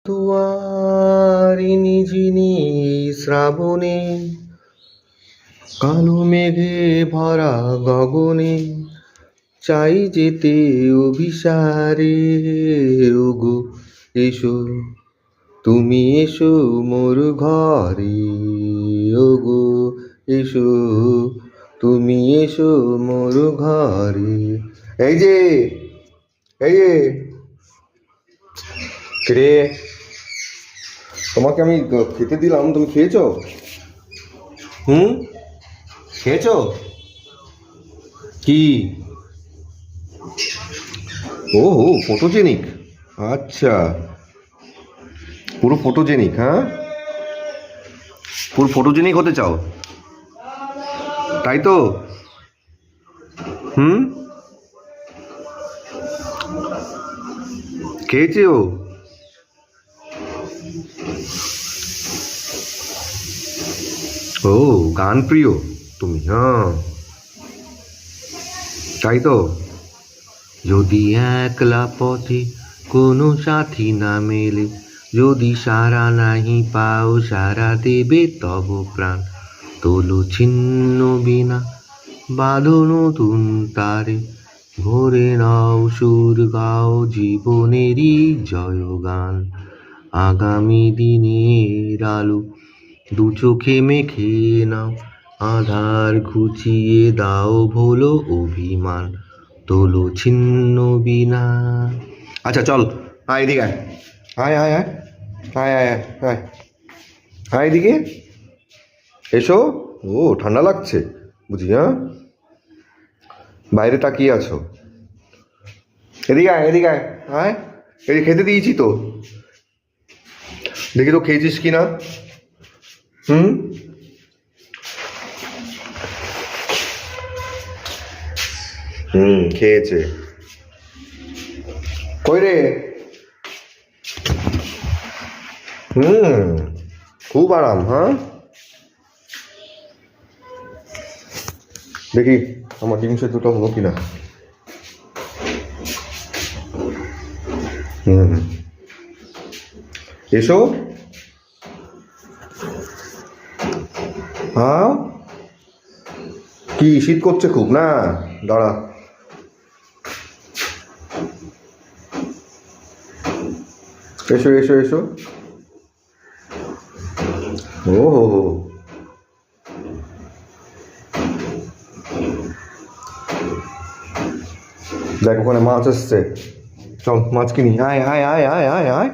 দুয়ারিনী যিনি শ্রাবণে, কালো মেঘে ভরা গগনে, চাই যেতে অভিসারে। ওগো এসো, তুমি এসো মোর ঘরে। ওগো এসো, তুমি এসো মোর ঘরে। এই যে রে, তোমাকে আমি খেতে দিলাম, তুমি খেয়েছো? খেয়েছো কি? ও ফটোজেনিক, আচ্ছা, পুরো ফটোজেনিক। হ্যাঁ, পুরো ফটোজেনিক হতে চাও, তাই তো? খেয়েছে ও? ও গান প্রিয় তুমি? হ্যাঁ, তাই তো। যদি একলা পথে কোনো সাথী না মেলে, যদি সারা নাহি পাও সারা দেবে তব প্রাণ। তোলো ছিন্ন বিনা বাঁধো নতুন তারে, ভোরে নাও সুর গাও জীবনেরই জয়গান। আগামী দিনের আলো দু চোখে মেখে নাও, আধার ঘুচিয়ে দাও ভোলো অভিমান। তোলো ছিন্ন বিনা। আচ্ছা চল, আয় এদিকে আয়, আয় আয় আয় আয় আয় আয় আয় এদিকে এসো। ও ঠান্ডা লাগছে বুঝি? হ্যাঁ, বাইরে তাকিয়ে আছো। এদিকে আয়, এদিকে আয়, আয়। এদিকে খেতে দিয়েছি তো, দেখি তো খেয়েছিস কি না। খেয়েছে। কই রে? খুব আরাম। হ্যাঁ, দেখি আমার ডিম সেদ্ধটা হলো কিনা। এসো। হ্যাঁ, কি শীত করছে খুব না? দাঁড়া, এসো এসো এসো। ও হো, দেখ ওখানে মাছ এসছে, চল মাছ কিনি। আয় আয় আয় আয় আয় আয়।